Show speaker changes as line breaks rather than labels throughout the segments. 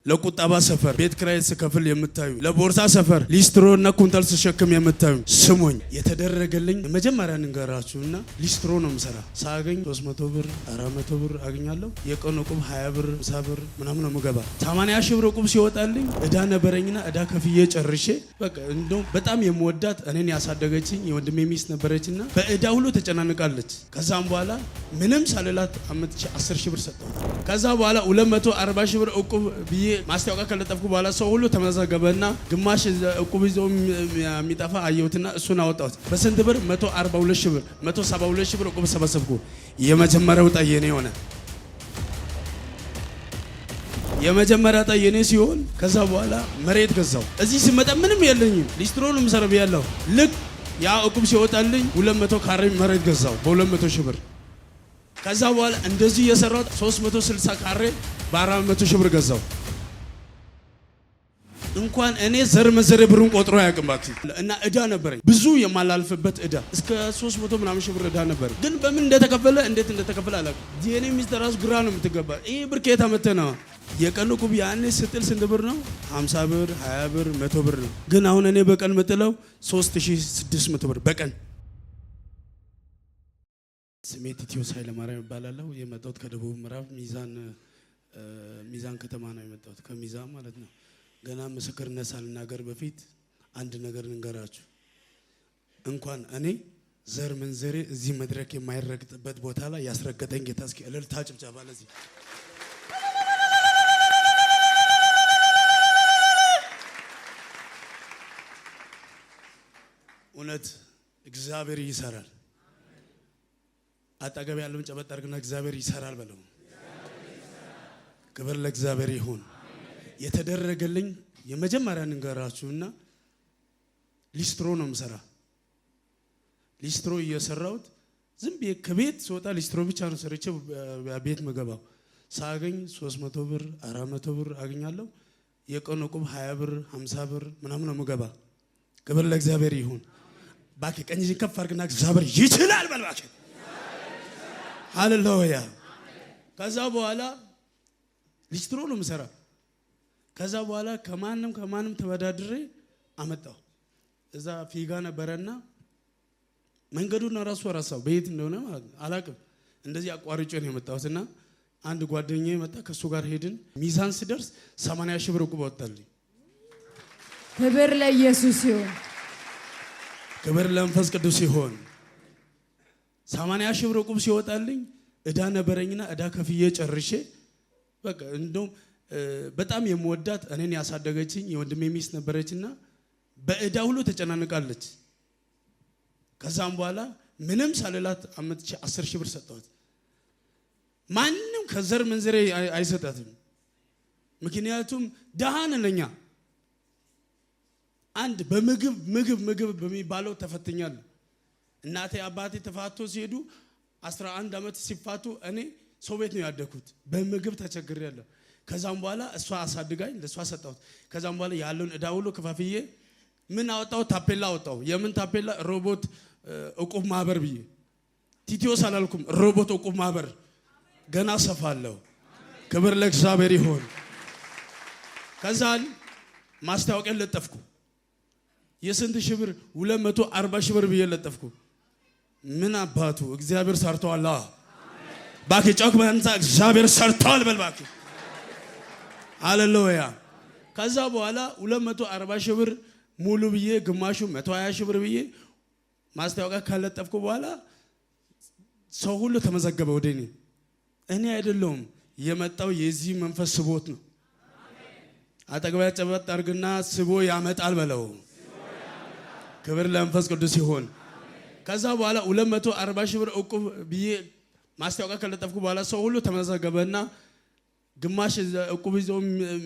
ለቁጠባ ሰፈር ቤት ኪራይ ስከፍል የምታዩ፣ ለቦርሳ ሰፈር ሊስትሮና ኩንታል ስሸክም የምታዩ ስሙኝ። የተደረገልኝ መጀመሪያ ንገራችሁና ሊስትሮ ነው የምሰራ። ሳገኝ 300 ብር 400 ብር አገኛለሁ። የቀኑ ቁብ 20 ብር 50 ብር ምናምን ነው የምገባ። 80 ሺህ ብር ቁብ ሲወጣልኝ እዳ ነበረኝና እዳ ከፍዬ ጨርሼ በቃ እንደውም በጣም የምወዳት እኔን ያሳደገችኝ የወንድሜ ሚስት ነበረችና በእዳ ሁሉ ተጨናንቃለች። ከዛም በኋላ ምንም ሳልላት 10 ሺህ ብር ሰጠው። ከዛ በኋላ 240 ሺህ ብር እቁብ ብዬ ማስታወቂያ ከለጠፍኩ በኋላ ሰው ሁሉ ተመዘገበና ግማሽ እቁብ ይዞ የሚጠፋ አየሁትና እሱን አወጣሁት። በስንት ብር? 142 ሺህ ብር 172 ሺህ ብር እቁብ ሰበሰብኩ። የመጀመሪያው ዕጣ የኔ ሆነ። የመጀመሪያ ዕጣ የኔ ሲሆን ከዛ በኋላ መሬት ገዛው። እዚህ ሲመጣ ምንም የለኝም። ሊስትሮን ምሰረብ ያለው ልክ ያ እቁብ ሲወጣልኝ 200 ካሬ መሬት ገዛው በ200 ሺህ ብር። ከዛ በኋላ እንደዚህ የሰራው 360 ካሬ በ400 ሺህ ብር ገዛው። እንኳን እኔ ዘር መዘሬ ብሩን ቆጥሮ ያቅምባት እና እዳ ነበረኝ። ብዙ የማላልፍበት እዳ እስከ 300 ምናምን ሺህ ብር እዳ ነበር። ግን በምን እንደተከፈለ እንዴት እንደተከፈለ አላውቅም። ዲኤንኤ ሚስተር ራሱ ግራ ነው የምትገባ። ይሄ ብር ከየት አመጣህ ነው? የቀን እቁብ ያኔ ስጥል ስንት ብር ነው? 50 ብር 20 ብር 100 ብር ነው። ግን አሁን እኔ በቀን ምጥለው 3600 ብር በቀን። ስሜ ቲቲዮስ ኃይለማርያም እባላለሁ። የመጣሁት ከደቡብ ምዕራብ ሚዛን ከተማ ነው የመጣሁት፣ ከሚዛን ማለት ነው። ገና ምስክርነት ሳልናገር በፊት አንድ ነገር እንገራችሁ። እንኳን እኔ ዘር መንዘሬ እዚህ መድረክ የማይረግጥበት ቦታ ላይ ያስረገጠኝ ጌታ፣ እስኪ እልልታ ጭብጨባ ለዚህ። እውነት እግዚአብሔር ይሰራል። አጠገብ ያለውን ጨበጥ አድርግና እግዚአብሔር ይሰራል በለው። ክብር ለእግዚአብሔር ይሁን። የተደረገልኝ የመጀመሪያ ንገራችሁና ሊስትሮ ነው የምሰራ። ሊስትሮ እየሰራሁት ዝም ብዬ ከቤት ስወጣ ሊስትሮ ብቻ ነው ሰርቼ ቤት መገባው። ሳገኝ 300 ብር 400 ብር አገኛለሁ። የቀኑ ቁብ 20 ብር 50 ብር ምናምን ነው መገባ። ክብር ለእግዚአብሔር ይሁን። ባክ ቀኝ ከፍ አድርግና እግዚአብሔር ይችላል በል ባክ። ሃሌሉያ። ከዛ በኋላ ሊስትሮ ነው የምሰራ። ከዛ በኋላ ከማንም ተበዳድሬ አመጣው። እዛ ፊጋ ነበረና መንገዱን ራሱ ረሳው፣ በየት እንደሆነ አላቅም። እንደዚህ አቋርጬ ነው የመጣሁትና አንድ ጓደኛዬ መጣ። ከሱ ጋር ሄድን። ሚዛን ስደርስ 80 ሺህ ብር እቁብ ወጣልኝ።
ክብር ለኢየሱስ ይሁን።
ክብር ለመንፈስ ቅዱስ ይሁን። 80 ሺህ ብር እቁብ ሲወጣልኝ እዳ ነበረኝና እዳ ከፍዬ ጨርሼ በቃ እንደውም በጣም የምወዳት እኔን ያሳደገችኝ የወንድሜ ሚስት ነበረችና በእዳ ሁሉ ተጨናንቃለች። ከዛም በኋላ ምንም ሳልላት 10 ሺህ ብር ሰጠኋት። ማንም ከዘር መንዘሬ አይሰጣትም። ምክንያቱም ደሃን ነኛ። አንድ በምግብ በሚባለው ተፈትኛለሁ። እናቴ አባቴ ተፋቶ ሲሄዱ 11 ዓመት ሲፋቱ እኔ ሰው ቤት ነው ያደኩት። በምግብ ተቸግሬያለሁ። ከዛም በኋላ እሷ አሳድጋኝ ለሷ ሰጣሁት። ከዛም በኋላ ያለውን እዳ ሁሉ ከፋፍዬ ምን አወጣው? ታፔላ አወጣው። የምን ታፔላ? ሮቦት እቁብ ማህበር ብዬ። ቲቲዮስ አላልኩም፣ ሮቦት እቁብ ማህበር። ገና ሰፋለሁ። ክብር ለእግዚአብሔር ይሁን። ከዛን ማስታወቂያ ለጠፍኩ። የስንት ሺህ ብር? 240 ሺህ ብር ብዬ ለጠፍኩ። ምን አባቱ እግዚአብሔር ሰርቷል። ባኪ ጮክ በእንታ እግዚአብሔር ሰርቷል በል ባኪ። ሃሌሉያ። ከዛ በኋላ 240 ሺህ ብር ሙሉ ብዬ ግማሹ 120 ሺህ ብር ብዬ ማስታወቂያ ካለጠፍኩ በኋላ ሰው ሁሉ ተመዘገበ ወደ እኔ አይደለሁም የመጣው የዚህ መንፈስ ስቦት ነው። አጠገባያ ጨበጥ አድርግና ስቦ ያመጣል በለው። ክብር ለመንፈስ ቅዱስ ይሁን። ከዛ በኋላ 240 ሺህ ብር እቁብ ብዬ ማስታወቂያ ከለጠፍኩ በኋላ ሰው ሁሉ ተመዘገበና ግማሽ እቁብ ይዞ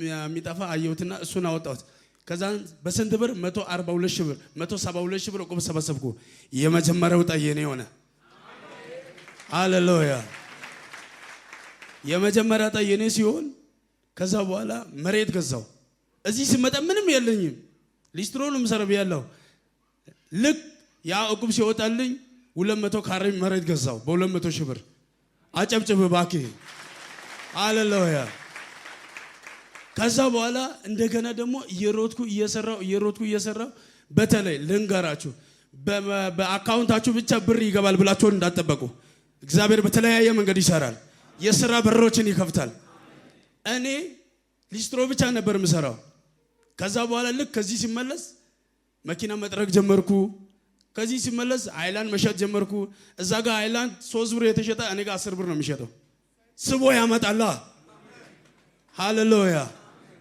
የሚጠፋ አየሁትና እሱን አወጣሁት። ከዛን በስንት ብር? 142 ሺህ ብር 172 ሺህ ብር እቁብ ሰበሰብኩ። የመጀመሪያው ዕጣ የኔ ሆነ። ሃሌሉያ። የመጀመሪያ ዕጣ የኔ ሲሆን ከዛ በኋላ መሬት ገዛው። እዚህ ሲመጣ ምንም የለኝም። ሊስትሮን ምሰረብ ያለው ልክ ያ እቁብ ሲወጣልኝ 200 ካሬ መሬት ገዛው በ200 ሺህ ብር። አጨብጭብ ባኪ። ሃሌሉያ። ከዛ በኋላ እንደገና ደግሞ እየሮጥኩ እየሰራው በተለይ ልንገራችሁ በአካውንታችሁ ብቻ ብር ይገባል ብላችሁ እንዳትጠበቁ። እግዚአብሔር በተለያየ መንገድ ይሰራል። የሥራ በሮችን ይከፍታል። እኔ ሊስትሮ ብቻ ነበር የምሰራው። ከዛ በኋላ ልክ ከዚህ ሲመለስ መኪና መጥረግ ጀመርኩ። ከዚህ ሲመለስ አይላንድ መሸጥ ጀመርኩ። እዛ ጋር አይላንድ 3 ብር የተሸጠ እኔ ጋር 10 ብር ነው የሚሸጠው። ስቦ ያመጣላ። ሃሌሉያ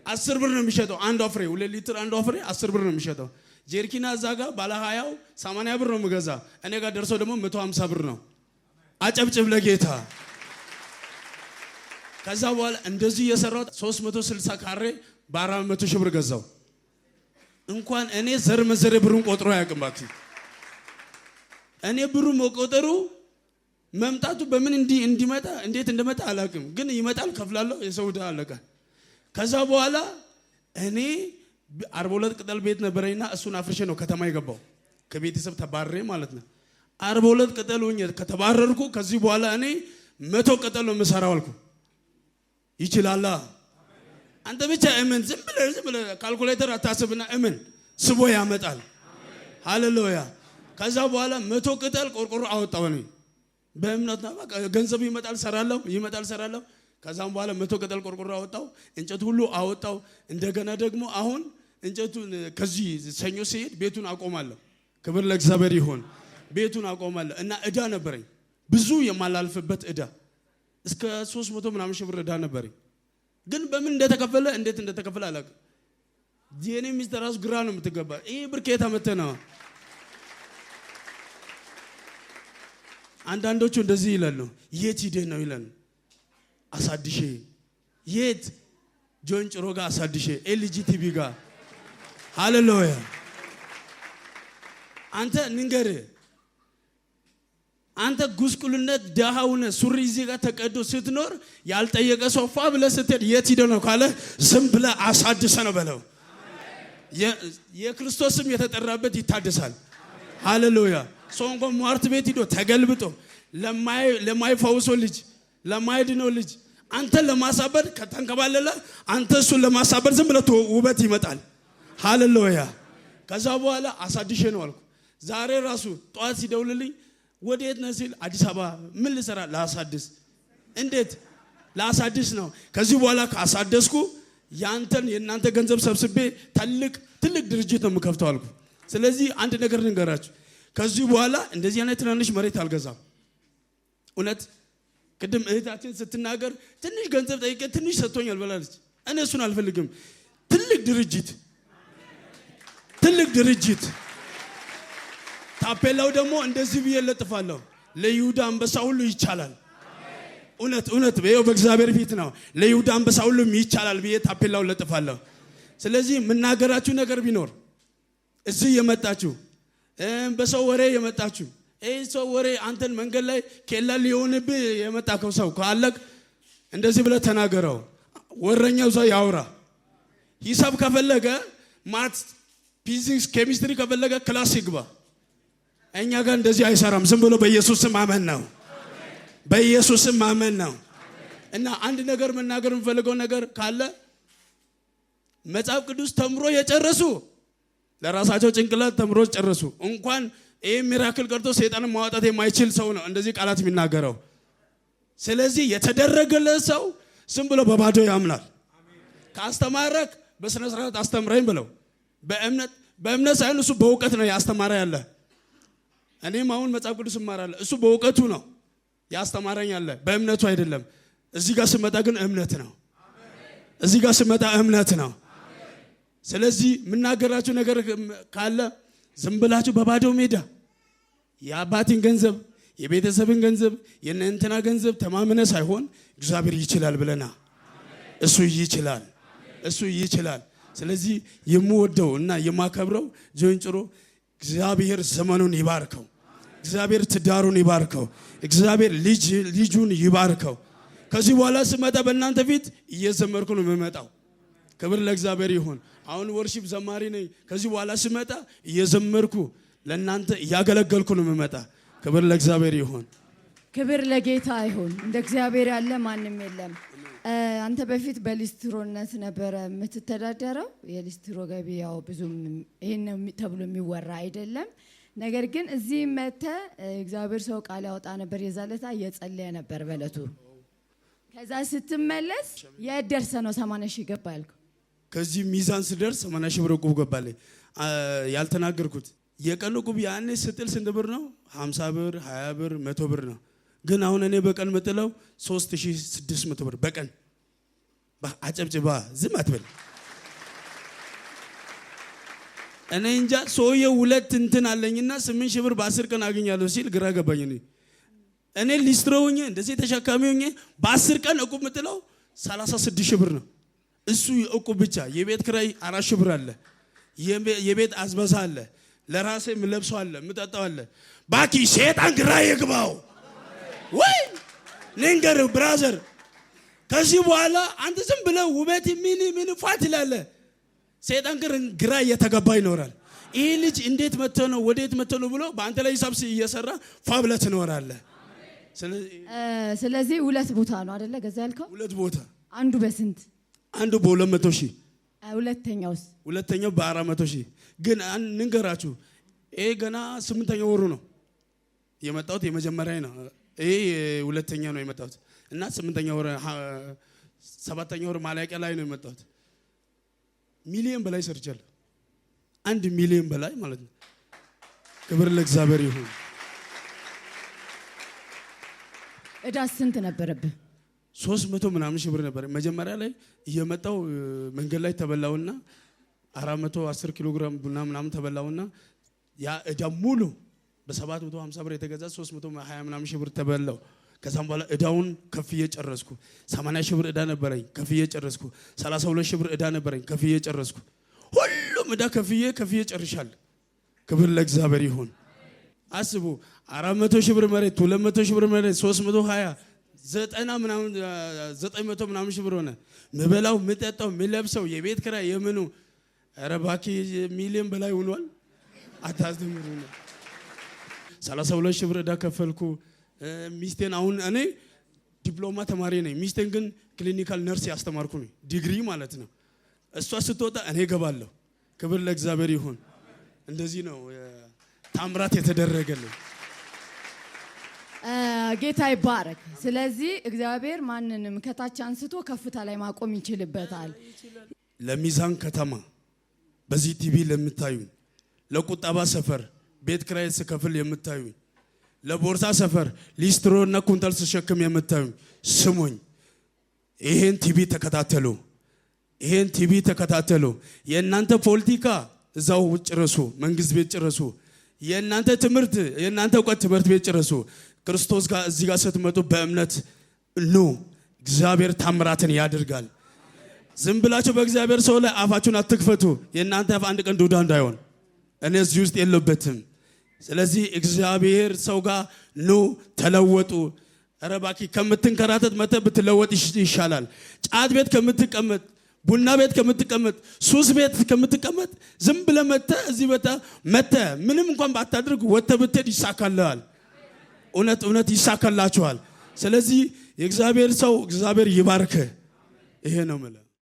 10 ብር ነው የሚሸጠው። አንድ ፍሬ 2 ሊትር አንድ ፍሬ 10 ብር ነው የሚሸጠው። ጀርኪና እዛ ጋር ባለ 20 80 ብር ነው የምገዛ። እኔ ጋር ደርሶ ደግሞ 150 ብር ነው። አጨብጭብ ለጌታ። ከዛ በኋላ እንደዚህ የሰራው 360 ካሬ በ400 ሺህ ብር ገዛው። እንኳን እኔ ዘር መዘረ ብሩን ቆጥሮ ያቅምባት። እኔ ብሩ መቆጠሩ መምጣቱ በምን እንዲመጣ እንዴት እንደመጣ አላቅም፣ ግን ይመጣል፣ ከፍላለሁ፣ የሰው ዕዳ አለቀ። ከዛ በኋላ እኔ 42 ቅጠል ቤት ነበረኝና እሱን አፍርሼ ነው ከተማ የገባው። ከቤተሰብ ተባረሬ ማለት ነው። 42 ቅጠል ሆኜ ከተባረርኩ ከዚህ በኋላ እኔ 100 ቅጠል ነው የምሰራው አልኩ። ይችላል። አንተ ብቻ እመን። ዝም ብለህ ካልኩሌተር አታስብና እመን። ስቦ ያመጣል። ሃሌሉያ። ከዛ በኋላ 100 ቅጠል ቆርቆሮ አወጣው ነው በእምነት ነው። በቃ ገንዘብ ይመጣል ሰራለሁ። ከዛም በኋላ 100 ቅጠል ቆርቆሮ አወጣው። እንጨት ሁሉ አወጣው። እንደገና ደግሞ አሁን እንጨቱን ከዚህ ሰኞ ሲሄድ ቤቱን አቆማለሁ። ክብር ለእግዚአብሔር ይሁን። ቤቱን አቆማለሁ እና ዕዳ ነበረኝ፣ ብዙ የማላልፍበት ዕዳ እስከ 300 ምናምን ሺህ ብር ዕዳ ነበረኝ። ግን በምን እንደተከፈለ እንዴት እንደተከፈለ አላውቅም። ዲኤንኤ ሚስተር ራሱ ግራ ነው የምትገባ። ይሄ ብር ከየት አመጣህ ነው? አንዳንዶቹ እንደዚህ ይላሉ። የት ሂደህ ነው ይላሉ። አሳድሼ የት ጆን ጭሮ ጋር አሳድሼ ኤልጂ ቲቪ ጋር። ሃሌሉያ። አንተ ንገር፣ አንተ ጉስቁልነት ደሃውነ ሱሪ እዚህ ጋር ተቀዶ ስትኖር ያልጠየቀ ሶፋ ብለህ ስትሄድ የት ሂደህ ነው ካለ ዝም ብለህ አሳድሰ ነው በለው። የክርስቶስ ስም የተጠራበት ይታደሳል። ሃሌሉያ። ሰው እንኳን ሟርት ቤት ሂዶ ተገልብጦ ለማይፈውሰው ልጅ ለማይድነው ልጅ አንተ ለማሳበድ ከተንከባለለ አንተ እሱን ለማሳበድ ዝም ብለህ ውበት ይመጣል። ሃሌሉያ። ከዛ በኋላ አሳድሼ ነው አልኩ። ዛሬ ራሱ ጧት ሲደውልልኝ ወዴት ነህ ሲል አዲስ አበባ። ምን ልሰራ? ላሳድስ። እንዴት ላሳድስ ነው? ከዚህ በኋላ ካሳደስኩ የእናንተ ገንዘብ ሰብስቤ ትልቅ ድርጅት ነው የምከፍተው አልኩ። ስለዚህ አንድ ነገር ልንገራችሁ፣ ከዚህ በኋላ እንደዚህ አይነት ትናንሽ መሬት አልገዛም። እውነት ቅድም እህታችን ስትናገር ትንሽ ገንዘብ ጠይቄ ትንሽ ሰጥቶኛል ብላለች። እኔ እሱን አልፈልግም። ትልቅ ድርጅት ታፔላው ደግሞ እንደዚህ ብዬ ለጥፋለሁ። ለይሁዳ አንበሳ ሁሉ ይቻላል። እውነት በእግዚአብሔር ፊት ነው። ለይሁዳ አንበሳ ሁሉ ይቻላል ብዬ ታፔላው ለጥፋለሁ። ስለዚህ የምናገራችሁ ነገር ቢኖር እዚህ የመጣችሁ በሰው ወሬ የመጣችሁ ሰው ወሬ አንተን መንገድ ላይ ኬላ ሊሆንብህ የመጣከው ሰው ካለክ እንደዚህ ብለህ ተናገረው። ወረኛው ሰው ያውራ። ሂሳብ ከፈለገ ማት፣ ፊዚክስ፣ ኬሚስትሪ ከፈለገ ክላስ ይግባ። እኛ ጋር እንደዚህ አይሰራም። ዝም ብሎ በኢየሱስም አመን ነው። በኢየሱስም አመን ነው። እና አንድ ነገር መናገር የምፈልገው ነገር ካለ መጽሐፍ ቅዱስ ተምሮ የጨረሱ ለራሳቸው ጭንቅላት ተምሮ ጨረሱ። እንኳን ይሄ ሚራክል ቀርቶ ሰይጣንን ማውጣት የማይችል ሰው ነው እንደዚህ ቃላት የሚናገረው። ስለዚህ የተደረገለት ሰው ዝም ብሎ በባዶ ያምናል። ካስተማረክ በስነ ስርዓት አስተምረኝ ብለው በእምነት ሳይሆን እሱ በእውቀት ነው ያስተማረ ያለ። እኔም አሁን መጽሐፍ ቅዱስ እማራለሁ። እሱ በእውቀቱ ነው ያስተማረኝ ያለ፣ በእምነቱ አይደለም። እዚህ ጋር ስመጣ ግን እምነት ነው። ስለዚህ የምናገራችሁ ነገር ካለ ዝም ብላችሁ በባዶ ሜዳ የአባቴን ገንዘብ የቤተሰብን ገንዘብ የእንትና ገንዘብ ተማምነ ሳይሆን እግዚአብሔር ይችላል ብለና እሱ ይችላል። ስለዚህ የምወደው እና የማከብረው ጆን ጭሮ እግዚአብሔር ዘመኑን ይባርከው። እግዚአብሔር ትዳሩን ይባርከው። እግዚአብሔር ልጁን ይባርከው። ከዚህ በኋላ ስመጣ በእናንተ ፊት እየዘመርኩ ነው የምመጣው። ክብር ለእግዚአብሔር ይሁን። አሁን ወርሺፕ ዘማሪ ነኝ። ከዚህ በኋላ ስመጣ እየዘመርኩ ለእናንተ እያገለገልኩ ነው የምመጣ። ክብር ለእግዚአብሔር ይሁን።
ክብር ለጌታ ይሁን። እንደ እግዚአብሔር ያለ ማንም የለም። አንተ በፊት በሊስትሮነት ነበረ የምትተዳደረው። የሊስትሮ ገቢ ያው ብዙም ይሄን ተብሎ የሚወራ አይደለም። ነገር ግን እዚህ መተ እግዚአብሔር ሰው ቃል ያወጣ ነበር። የዛለታ እየጸለየ ነበር በለቱ። ከዛ ስትመለስ የደርሰ ነው 80 ሺህ ገባ ያልከው።
ከዚህ ሚዛን ስደርስ 80 ሺህ ብር ዕቁብ ገባልኝ። ያልተናገርኩት የቀን ዕቁብ ያኔ ስጥል ስንት ብር ነው? 50 ብር፣ 20 ብር፣ 100 ብር ነው። ግን አሁን እኔ በቀን ምጥለው 3600 ብር በቀን። አጨብጭባ ዝም አትበል። እኔ እንጃ ሰውዬው ሁለት እንትን አለኝና 8 ሺህ ብር በ10 ቀን አገኛለሁ ሲል ግራ ገባኝ። እኔ ሊስትሮ ሆኜ እንደዚህ ተሸካሚ ሆኜ በ10 ቀን ዕቁብ ምጥለው 36 ሺህ ብር ነው። እሱ ዕቁብ ብቻ። የቤት ክራይ 4 ሺህ ብር አለ። የቤት አዝበዛ አለ። ለራሴ ምለብሰው አለ፣ ምጠጣው አለ። ባኪ ሸይጣን ግራ ይግባው ወይ ንገር ብራዘር። ከዚህ በኋላ አንተ ዝም ብለህ ውበት ምን ፋት ይላል። ሸይጣን ግራ እየተገባ ይኖራል። ይሄ ልጅ እንዴት መጥቶ ነው ወዴት መጥቶ ነው ብሎ በአንተ ላይ ሂሳብ እየሰራ ፋብለት ትኖራለህ።
ስለዚህ ሁለት ቦታ ነው አይደለ ገዛ ያልከው?
ሁለት ቦታ።
አንዱ በስንት?
አንዱ በ200 ሺህ።
ሁለተኛውስ?
ሁለተኛው በ400 ሺህ። ግን ንገራችሁ ይሄ ገና 8ኛው ወሩ ነው የመጣሁት። የመጀመሪያ ነው ይሄ ሁለተኛ ነው የመጣሁት እና 8ኛው ወር 7ኛው ወር ማለቂያ ላይ ነው የመጣሁት። ሚሊዮን በላይ ሰርቻለሁ። 1 ሚሊዮን በላይ ማለት ነው። ክብር ለእግዚአብሔር ይሁን።
እዳ ስንት ነበረብህ?
300 ምናምን ሺህ ብር ነበር መጀመሪያ ላይ እየመጣው መንገድ ላይ ተበላውና 410 ኪሎ ግራም ቡና ምናምን ተበላውና ያ እዳ ሙሉ በ750 ብር የተገዛ 320 ምናምን ሺህ ብር ተበላው። ከዛም በኋላ እዳውን ከፍዬ ጨረስኩ። 80 ሺህ ብር እዳ ነበረኝ ከፍዬ ጨረስኩ። 32 ሺህ ብር እዳ ነበረኝ ከፍዬ ጨረስኩ። ሁሉም እዳ ከፍዬ ጨርሻለሁ። ክብር ለእግዚአብሔር ይሁን። አስቡ 400 ሺህ ብር መሬት፣ 200 ሺህ ብር መሬት፣ 320 900 ምናምን ሺህ ብር ሆነ። ምበላው፣ ምጠጣው፣ ምለብሰው፣ የቤት ኪራይ የምኑ ኧረ እባክህ ሚሊዮን በላይ ሆኗል። አታዝምሩ። 32 ሺህ ብር እዳ ከፈልኩ። ሚስቴን አሁን እኔ ዲፕሎማ ተማሪ ነኝ። ሚስቴን ግን ክሊኒካል ነርስ ያስተማርኩ ነኝ፣ ዲግሪ ማለት ነው። እሷ ስትወጣ እኔ ገባለሁ። ክብር ለእግዚአብሔር ይሁን። እንደዚህ ነው ታምራት የተደረገልኝ።
ጌታ ይባረክ። ስለዚህ እግዚአብሔር ማንንም ከታች አንስቶ ከፍታ ላይ ማቆም ይችልበታል።
ለሚዛን ከተማ በዚህ ቲቪ ለምታዩ፣ ለቁጠባ ሰፈር ቤት ክራይ ስከፍል የምታዩ፣ ለቦርሳ ሰፈር ሊስትሮ እና ኩንታል ስሸክም የምታዩ ስሙኝ፣ ይሄን ቲቪ ተከታተሉ። ይሄን ቲቪ ተከታተሉ። የእናንተ ፖለቲካ እዛው ጭረሱ፣ መንግስት ቤት ጭረሱ። የእናንተ ትምህርት፣ የእናንተ እውቀት ትምህርት ቤት ጭረሱ። ክርስቶስ ጋር እዚህ ጋር ስትመጡ በእምነት ኑ። እግዚአብሔር ታምራትን ያደርጋል። ዝም ብላችሁ በእግዚአብሔር ሰው ላይ አፋችሁን አትክፈቱ። የእናንተ አፍ አንድ ቀን ዱዳ እንዳይሆን። እኔ እዚህ ውስጥ የለበትም። ስለዚህ እግዚአብሔር ሰው ጋር ኑ፣ ተለወጡ። ኧረ እባክህ ከምትንከራተት መተህ ብትለወጥ ይሻላል። ጫት ቤት ከምትቀመጥ፣ ቡና ቤት ከምትቀመጥ፣ ሱስ ቤት ከምትቀመጥ ዝም ብለህ መተህ እዚህ መተህ ምንም እንኳን ባታድርግ ወተህ ብትሄድ ይሳካልሃል። እውነት ይሳካላችኋል። ስለዚህ የእግዚአብሔር ሰው እግዚአብሔር ይባርክ። ይሄ ነው ማለት